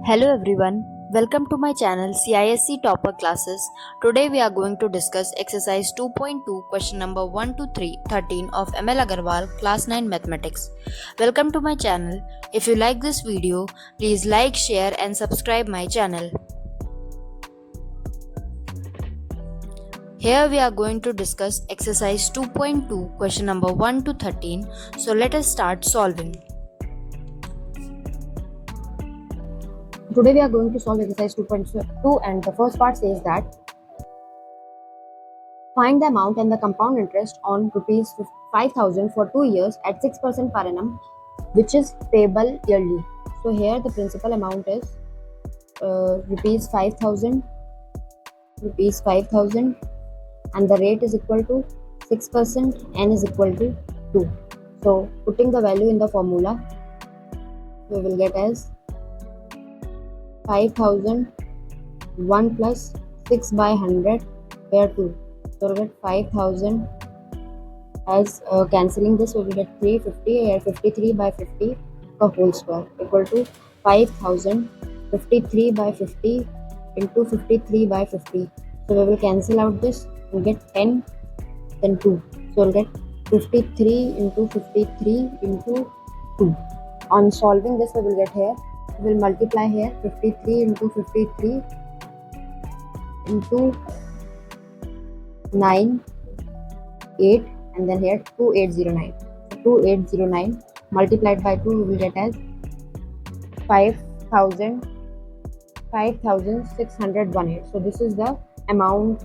Hello everyone, welcome to my channel CISC Topper Classes. Today we are going to discuss exercise 2.2 question number 1 to 13 of ML Agarwal class 9 mathematics. Welcome to my channel. If you like this video, please like, share and subscribe my channel. Here we are going to discuss exercise 2.2 question number 1 to 13. So let us start solving. Today we are going to solve exercise 2.2 and the first part says that find the amount and the compound interest on rupees 5,000 for 2 years at 6% per annum which is payable yearly. So here the principal amount is rupees 5,000 and the rate is equal to 6%, n is equal to 2. So putting the value in the formula we will get as 5,000 1 plus 6 by 100 where 2. So we'll get 5,000 as cancelling this we will get 350 here 53 by 50 the whole square equal to 5,000 53 by 50 into 53 by 50. So we will cancel out this and get 10 then 2. So we'll get 53 into 53 into 2. On solving this we will get here we will multiply here 53 into 53 into 9 8 and then here 2809. So 2809 multiplied by 2 we will get as 5618. So this is the amount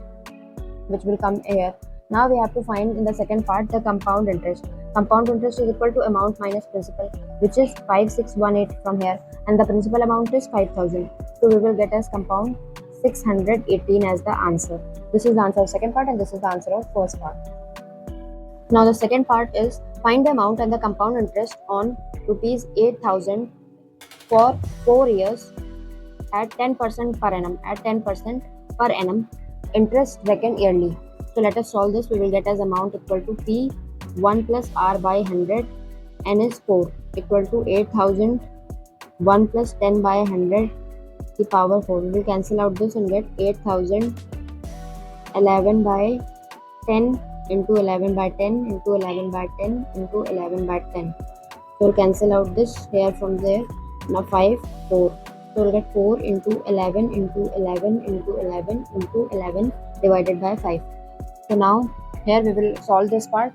which will come here. Now we have to find in the second part the compound interest. Compound interest is equal to amount minus principal which is 5618 from here and the principal amount is 5,000. So we will get as compound 618 as the answer. This is the answer of second part and this is the answer of first part. Now the second part is find the amount and the compound interest on rupees 8,000 for 4 years at 10% per annum. Interest reckoned yearly. So let us solve this. We will get as amount equal to P 1 plus R by 100 n is 4 equal to 8,000 1 plus 10 by 100 the power 4. We will cancel out this and get 8,000 11 by 10 into 11 by 10 into 11 by 10 into 11 by 10. So we'll cancel out this here from there. Now 5 4. So we'll get 4 into 11 into 11 into 11 into 11 divided by 5. So now here we will solve this part.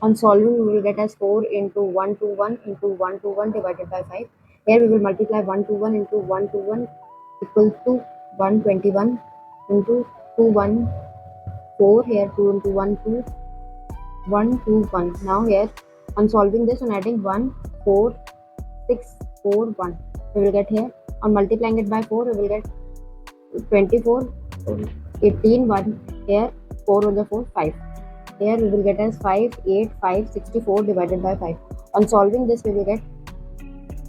On solving we will get as 4 into 1 to 1 into 1 to 1 divided by 5. Here we will multiply 1 to 1 into 1 to 1 equal to 121 into 2 1 4. Here 2 into 1 2 1 2 1. Now here on solving this and adding 1 4 6 4 1 we will get here. On multiplying it by 4 we will get 24 18 1. Here 4 over 4 5. Here we will get as 5 8 5 64 divided by 5. On solving this we will get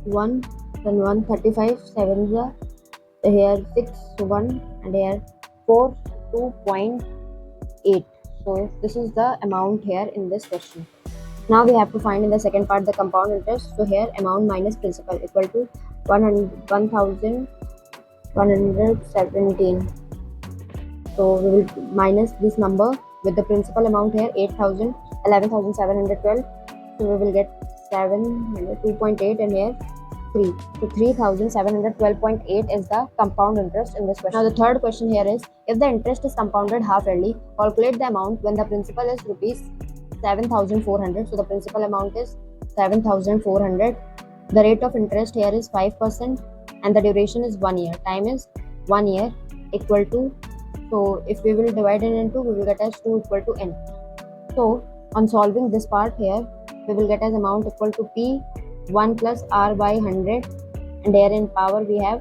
1 then 1 35 7 here 6 1 and here 4 2.8. So this is the amount here in this question. Now we have to find in the second part the compound interest. So here amount minus principal equal to 1,117. So we will minus this number with the principal amount here 8,000 11,712. So we will get 2.8 and here 3. So 3,712.8 is the compound interest in this question. Now the third question here is if the interest is compounded half yearly, calculate the amount when the principal is rupees 7,400. So the principal amount is 7,400. The rate of interest here is 5% and the duration is 1 year. Time is 1 year equal to, so if we will divide it into, we will get as 2 equal to n. So on solving this part here, we will get as amount equal to P 1 plus R by 100 and here in power we have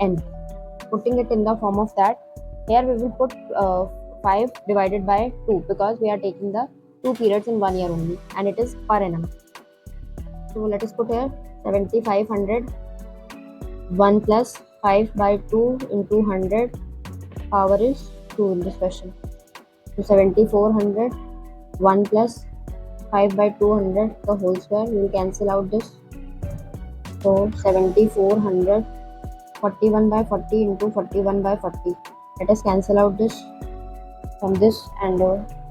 n. Putting it in the form of that, here we will put 5 divided by 2 because we are taking the 2 periods in 1 year only and it is per annum. So let us put here 7,500 1 plus 5 by 2 into 100 power is 2 in this question. So 7,400 1 plus 5 by 200 the whole square. We will cancel out this So 7400 41 by 40 into 41 by 40. Let us cancel out this from this, and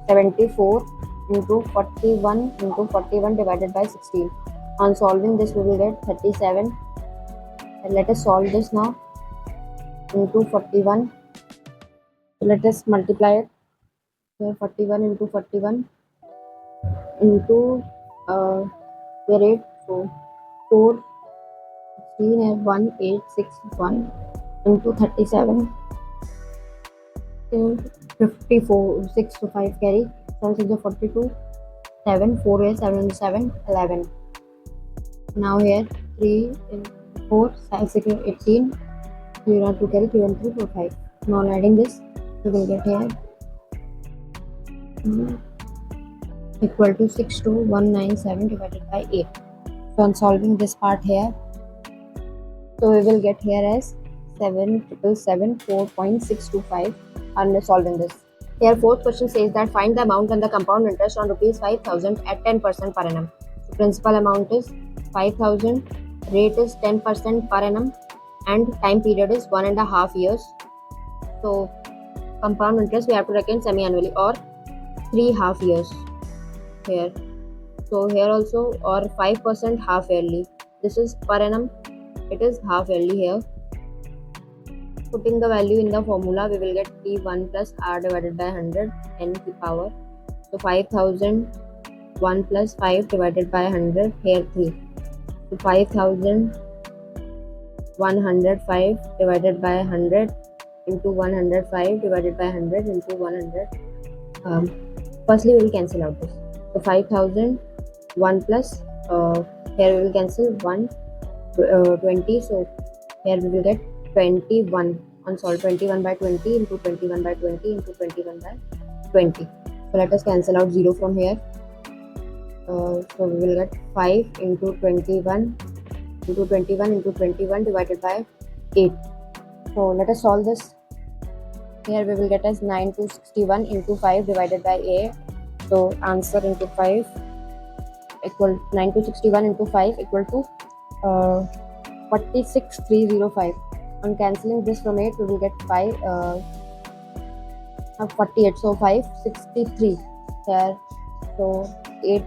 74 into 41 into 41 divided by 16. On solving this, we will get 37. And let us solve this now into 41. So let us multiply it. Here 41 into 41 into the rate. So 4 16 and 1861 into 37 till 54 6 to 5 carry 7 6 is 42 7 4 is 7 7 11. Now here 3 4 5 6 18 0 2 carry 3 1 3 4 5. Now adding this we will get here equal to 62197 divided by 8. So on solving this part here, so we will get here as 7,774.625 under solving this. Here fourth question says that find the amount and the compound interest on rupees 5,000 at 10% per annum. So principal amount is 5,000, rate is 10% per annum, and time period is 1.5 years. So compound interest we have to reckon semi-annually or 3 half years here. So here also, or 5% half yearly. This is per annum, it is half yearly here. Putting the value in the formula, we will get P1 plus R divided by 100 n to power. So 5,000 1 plus 5 divided by 100, here 3. So 5,105 divided by 100 into 105 divided by 100 into 100. Firstly, we will cancel out this. So 5,000 1 plus here we will cancel 1 20. So here we will get 21 on solve 21 by 20 into 21 by 20 into 21 by 20. So let us cancel out 0 from here. So we will get 5 into 21 into 21 into 21 divided by 8. So let us solve this. Here we will get as 9,261 into 5 divided by 8. So answer into 5 equal 9,261 into 5 equal to 46,305. On cancelling this from 8, we will get 5 48. So 563 here. So 8.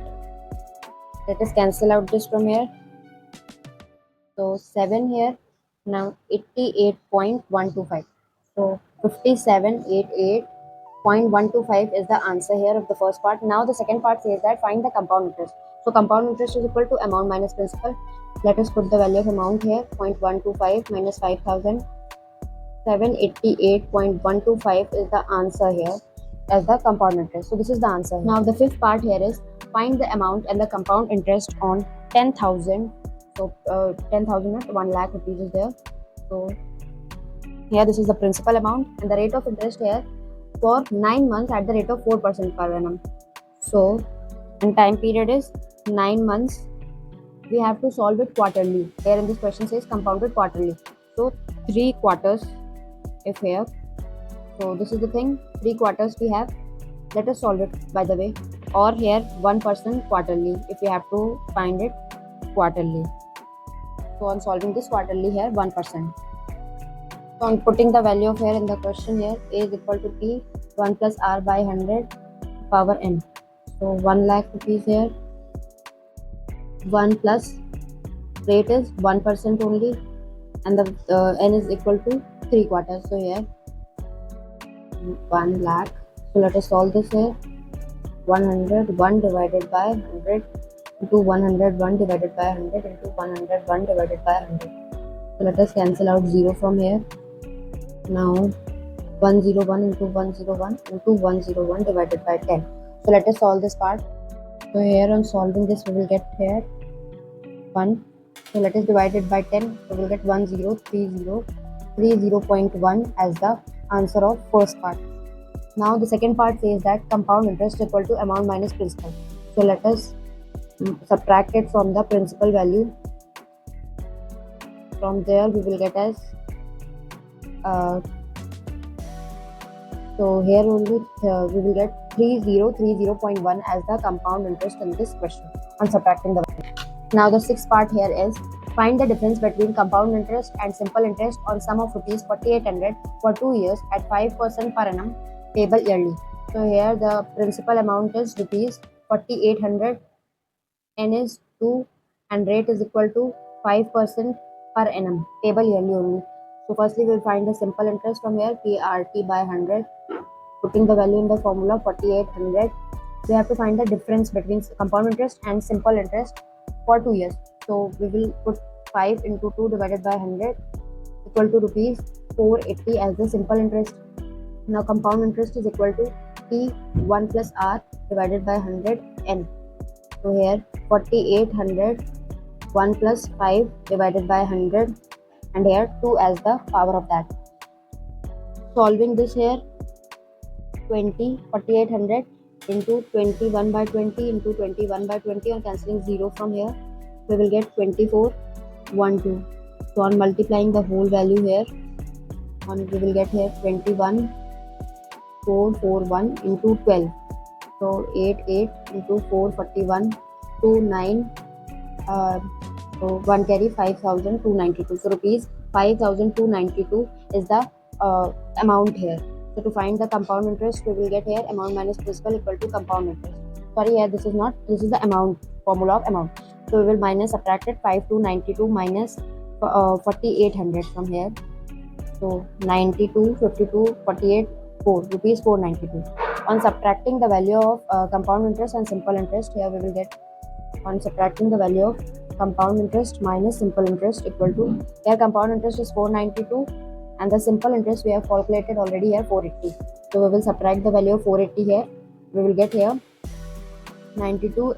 Let us cancel out this from here. So 7 here. Now 88.125. So 5788.125 is the answer here of the first part. Now the second part says that find the compound interest. So compound interest is equal to amount minus principal. Let us put the value of amount here. 0.125 minus 5,000. 788.125 is the answer here as the compound interest. So this is the answer. Now the fifth part here is find the amount and the compound interest on 10,000. So 10,000 not 1 lakh rupees is there. So here this is the principal amount and the rate of interest here for 9 months at the rate of 4% per annum. So and time period is 9 months. We have to solve it quarterly. Here in this question says compounded quarterly. So 3 quarters if here. So this is the thing, 3 quarters we have. Let us solve it by the way. Or here 1% quarterly if we have to find it quarterly. So on solving this quarterly here 1%. So on putting the value of here in the question here, A is equal to P 1 plus R by 100 power n. So 1 lakh rupees here. 1 plus rate is 1% only, and the n is equal to 3 quarters. So here 1 lakh. So let us solve this here. 101 divided by 100 into 101 divided by 100 into 101 divided by 100. So let us cancel out 0 from here. Now 101 into 101 into 101 divided by 10. So let us solve this part. So here on solving this we will get here 1. So let us divide it by 10. So we will get 1030.1 as the answer of first part. Now the second part says that compound interest equal to amount minus principal. So let us subtract it from the principal value. From there we will get as so here only we will get 3030.1 as the compound interest in this question on subtracting the value. Now the sixth part here is Find the difference between compound interest and simple interest on sum of rupees 4800 for 2 years at 5% per annum payable yearly. So here the principal amount is rupees 4800, n is 2, and rate is equal to 5% per annum payable yearly only. So firstly we'll find the simple interest from here, PRT by 100, putting the value in the formula 4800. We have to find the difference between compound interest and simple interest for 2 years. So we will put 5 into 2 divided by 100 equal to rupees 480 as the simple interest. Now compound interest is equal to T1 plus R divided by 100 N. So here 4800 1 plus 5 divided by 100, and here 2 as the power of that. Solving this here, 4800 into 21 by 20 into 21 by 20, on cancelling 0 from here, we will get 2412. So on multiplying the whole value here, we will get here 21441 into 12. So 88 into 441, 29, so 1 carry 5292. So rupees 5292 is the amount here. So to find the compound interest, we will get here amount minus principal equal to compound interest. Sorry, here this is not, this is the amount, formula of amount. So we will minus subtracted 5292 minus 4800 from here. So 92, 52, 48, 4, rupees 492. On subtracting the value of compound interest and simple interest, here we will get, on subtracting the value of compound interest minus simple interest equal to, here compound interest is 492 and the simple interest we have calculated already here 480. So we will subtract the value of 480 here. We will get here 92,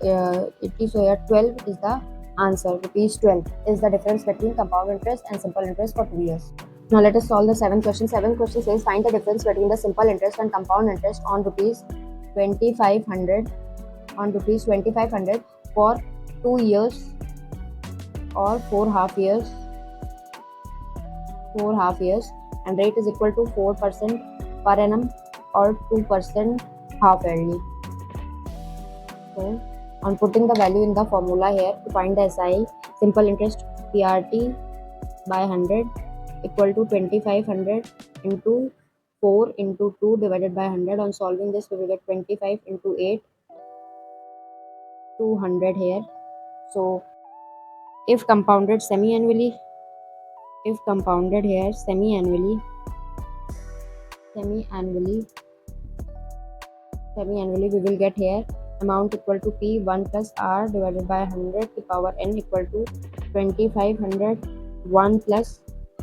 80. So here 12 is the answer. Rupees 12 is the difference between compound interest and simple interest for 2 years. Now let us solve the 7th question. 7th question says find the difference between the simple interest and compound interest on rupees 2500 for 2 years or 4 half years, and rate is equal to 4% per annum or 2% half yearly. So on putting the value in the formula here, to find the SI, simple interest PRT by 100 equal to 2500 into 4 into 2 divided by 100. On solving this, we will get 25 into 8, 200 here. So if compounded semi-annually, we will get here amount equal to P1 plus R divided by 100 to power N equal to 2500, 1 plus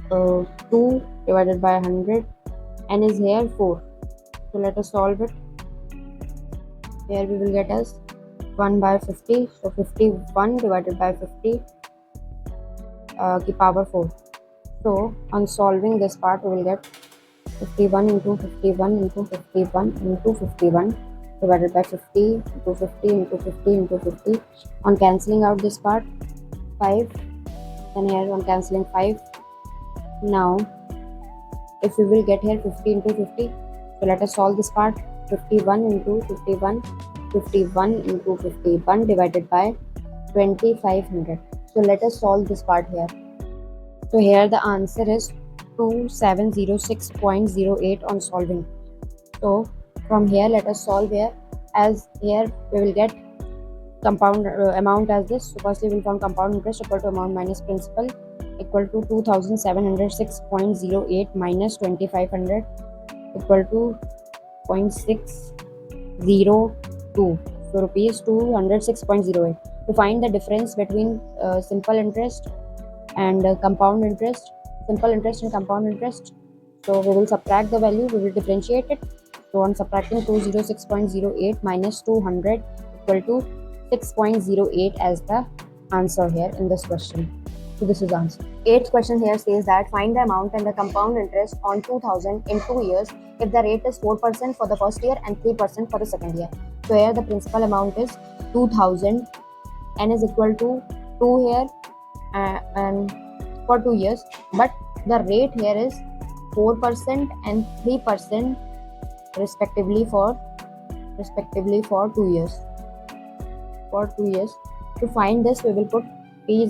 2 divided by 100, N is here 4. So let us solve it. Here we will get as 1 by 50, so 51 divided by 50 to power 4. So on solving this part, we will get 51 into 51 into 51 into 51 divided by 50 into 50 into 50 into 50. On cancelling out this part, 5, then here on cancelling 5. Now if we will get here 50 into 50, so let us solve this part. 51 into 51, 51 into 51 divided by 2500. So let us solve this part here. So here the answer is 2706.08 on solving. So from here let us solve here, as here we will get compound amount as this. So firstly we will find compound interest equal to amount minus principal equal to 2706.08 minus 2500 equal to 0.602. So rupees 206.08. To find the difference between simple interest and compound interest, simple interest and compound interest, so we will subtract the value, we will differentiate it. So on subtracting 206.08 minus 200 equal to 6.08 as the answer here in this question. So this is the answer. 8th question here says that find the amount and the compound interest on 2000 in 2 years if the rate is 4% for the first year and 3% for the second year. So here the principal amount is 2000, N is equal to 2 here and for 2 years, but the rate here is 4% and 3% respectively for 2 years. To find this, we will put A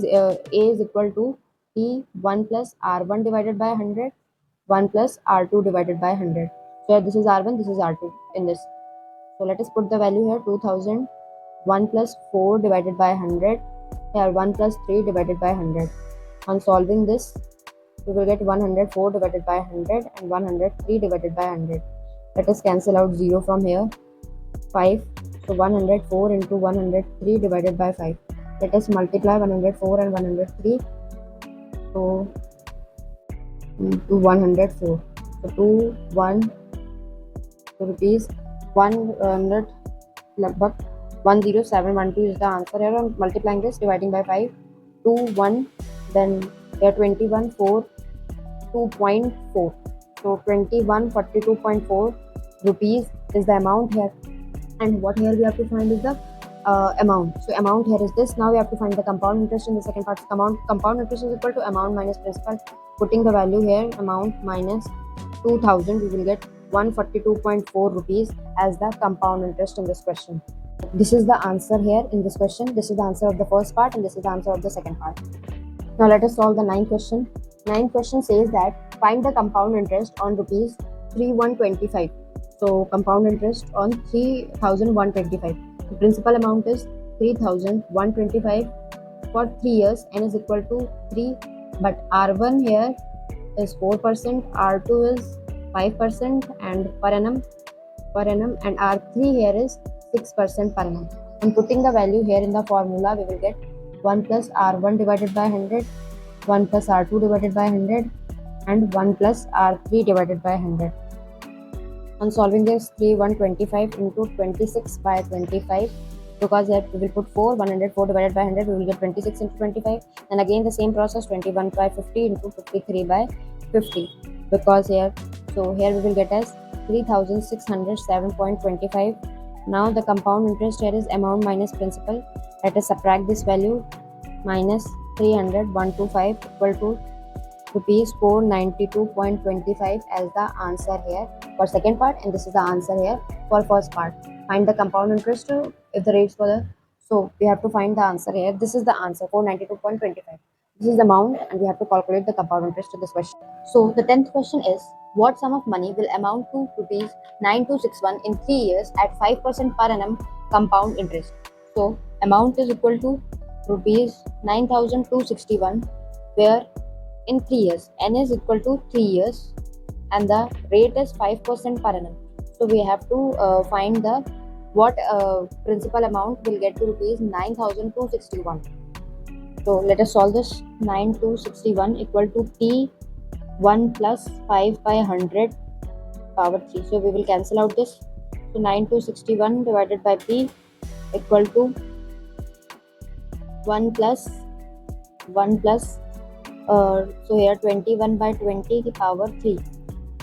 is equal to P 1 plus R1 divided by 100, 1 plus R2 divided by 100. So this is R1, this is R2 in this. So let us put the value here, 2000, 1 plus 4 divided by 100, here 1 plus 3 divided by 100. On solving this, we will get 104 divided by 100 and 103 divided by 100. Let us cancel out 0 from here, 5. So 104 into 103 divided by 5. Let us multiply 104 and 103. So into 104. So 2, 1, so rupees 100, लगभग 10712 is the answer here. I'm multiplying this, dividing by 5, 2, 1, then here 21, 4, 2.4. So 2142.4 rupees is the amount here. And what here we have to find is the amount. So amount here is this. Now we have to find the compound interest in the second part. Compound interest is equal to amount minus principal. Putting the value here, amount minus 2000, we will get 142.4 rupees as the compound interest in this question. This is the answer here in this question. This is the answer of the first part and this is the answer of the second part. Now let us solve the ninth question. Ninth question says that find the compound interest on rupees 3125. So compound interest on 3125. The principal amount is 3125 for 3 years. N is equal to 3. But R1 here is 4%, R2 is 5% and per annum, and R3 here is 6% per annum. And putting the value here in the formula, we will get 1 plus R1 divided by 100, 1 plus R2 divided by 100 and 1 plus R3 divided by 100. On solving this, 3125 into 26 by 25, because here we will put 4, 104 divided by 100, we will get 26 into 25. And again the same process, 21 by 50 into 53 by 50, because here, so here we will get as 3607.25. Now the compound interest here is amount minus principal. Let us subtract this value, minus 300, 125 equal to rupees 492.25 as the answer here for second part, and this is the answer here for first part. Find the compound interest if the rates for the, so we have to find the answer here. This is the answer, 492.25. This is the amount and we have to calculate the compound interest to this question. So the 10th question is, what sum of money will amount to rupees 9261 in 3 years at 5% per annum compound interest? So amount is equal to rupees 9261, where in 3 years, N is equal to 3 years and the rate is 5% per annum. So we have to find the what principal amount will get to rupees 9261. So let us solve this. 9261 equal to P 1 plus 5 by 100 power 3. So we will cancel out this. So 9261 divided by P equal to 1 plus so here 21 by 20 the power 3.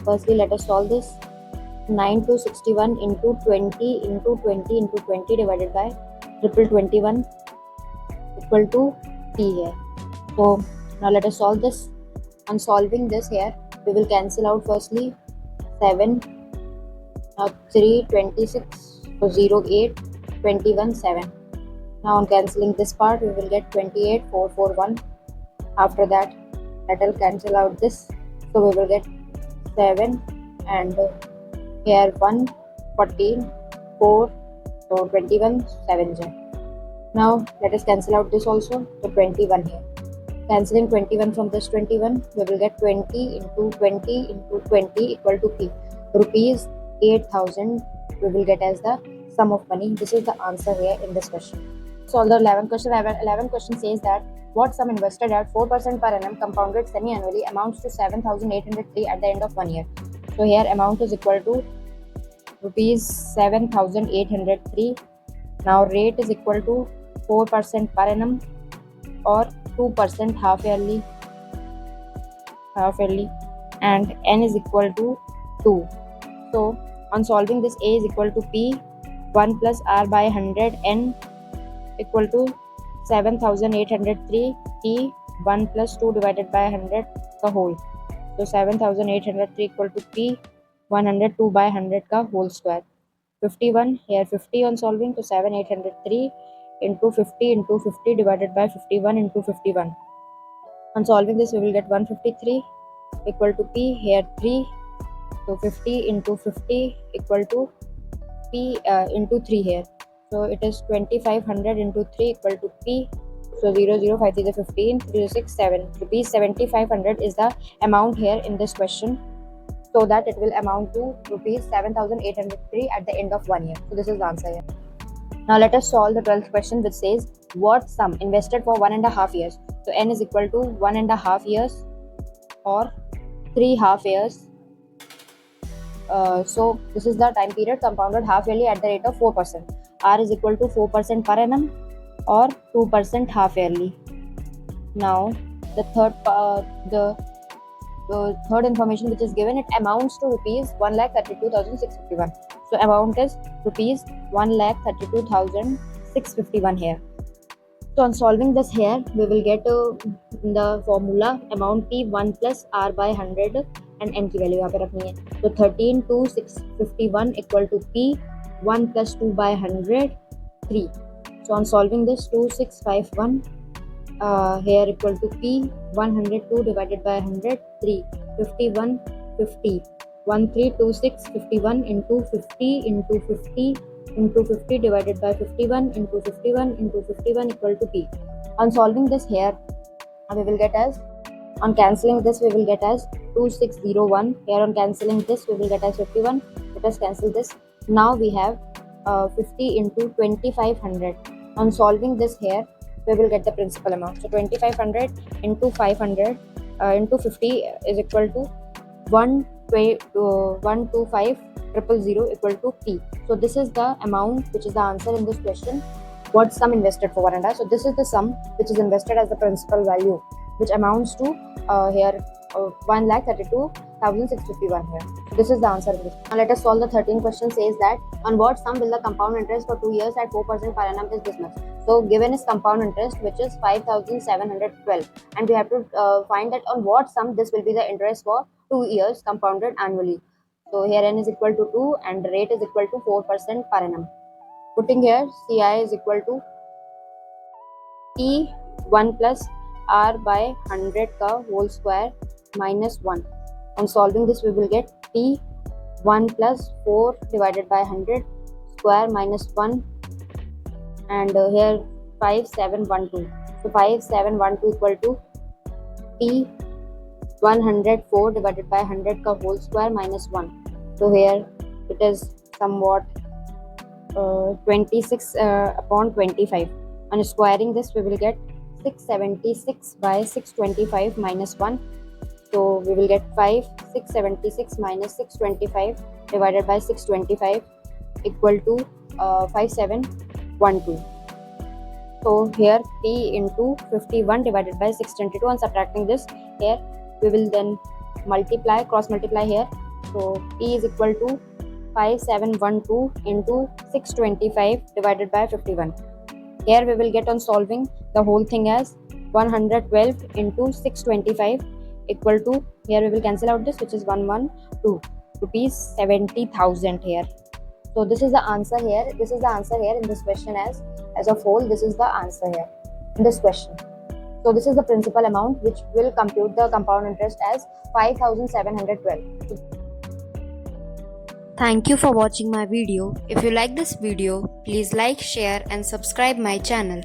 Firstly, let us solve this. 9261 into 20 into 20 into 20 divided by 21 equal to T here. So now let us solve this. On solving this here, we will cancel out firstly 7, 3, 26, so 0, 8, 21, 7. Now on cancelling this part, we will get 28, 4, 4, 1. After that, let us cancel out this. So we will get 7 and here 1, 14, 4, so 21, 7. Now let us cancel out this also, so 21 here. Cancelling 21 from this 21, we will get 20 into 20 into 20 equal to P. Rupees 8,000 we will get as the sum of money. This is the answer here in this question. Solve the 11th question. 11th question says that what sum invested at 4% per annum compounded semi-annually amounts to 7,803 at the end of 1 year. So here amount is equal to rupees 7,803. Now rate is equal to 4% per annum or 2% half yearly, and N is equal to 2. So on solving this, A is equal to P 1 plus R by 100, N equal to 7,803, T 1 plus 2 divided by 100 का whole. So 7,803 equal to P 102 by 100 का whole square. 51 here 50 on solving, तो 7,803 into 50 into 50 divided by 51 into 51. On solving this, we will get 153 equal to P, here 3. So 50 into 50 equal to P into 3 here. So it is 2500 into 3 equal to P. So 0, 0, 5, 3 is 15, 3, 6, 7. Rupees 7500 is the amount here in this question. So that it will amount to rupees 7803 at the end of 1 year. So this is the answer here. Now let us solve the 12th question, which says what sum invested for 1.5 years. So n is equal to 1.5 years or 3 half years. So this is the time period compounded half yearly at the rate of 4%. R is equal to 4% per annum or 2% half yearly. Now the third information which is given, it amounts to rupees 1,32,651. So amount is rupees 1,32,651 here. So on solving this here, we will get the formula amount P 1 plus R by 100 and n की value यहाँ पे रखनी है. So 13,251 equal to P 1 plus 2 by 100 3. So on solving this, 2651 here equal to P 102 divided by 100 3, 51 50, 132651 into 50 into 50 into 50 divided by 51 into 51 into 51 equal to P. On solving this here, we will get as, on cancelling this we will get as 2601. Here on cancelling this we will get as 51. Let us cancel this. Now we have 50 into 2500. On solving this here, we will get the principal amount. So 2500 into 500 into 50 is equal to 125,000 equal to P. So this is the amount which is the answer in this question. What sum invested for 1.5? So this is the sum which is invested as the principal value, which amounts to here 1,32,651 here. So this is the answer in this. Now let us solve the 13th question. Says that on what sum will the compound interest for 2 years at 4% per annum is this much. So given is compound interest, which is 5,712, and we have to find that on what sum this will be the interest for 2 years compounded annually. So here n is equal to 2 and the rate is equal to 4% per annum. Putting here CI is equal to P 1 plus R by 100 का whole square minus 1. On solving this, we will get P 1 plus 4 divided by 100 square minus 1, and here 5712. So 5712 equal to P 104 divided by 100 का whole square minus 1. So here it is somewhat 26 upon 25. On squaring this, we will get 676 by 625 minus 1. So we will get 676 minus 625 divided by 625 equal to 5712. So here P into 51 divided by 622. On subtracting this here, we will then multiply, cross multiply here. So P is equal to 5712 into 625 divided by 51. Here we will get, on solving the whole thing, as 112 into 625 equal to, here we will cancel out this, which is 112, rupees 70,000 here. So this is the answer here. This is the answer here in this question as a whole. This is the answer here in this question. So this is the principal amount which will compute the compound interest as 5,712. Thank you for watching my video. If you like this video, please like, share and subscribe my channel.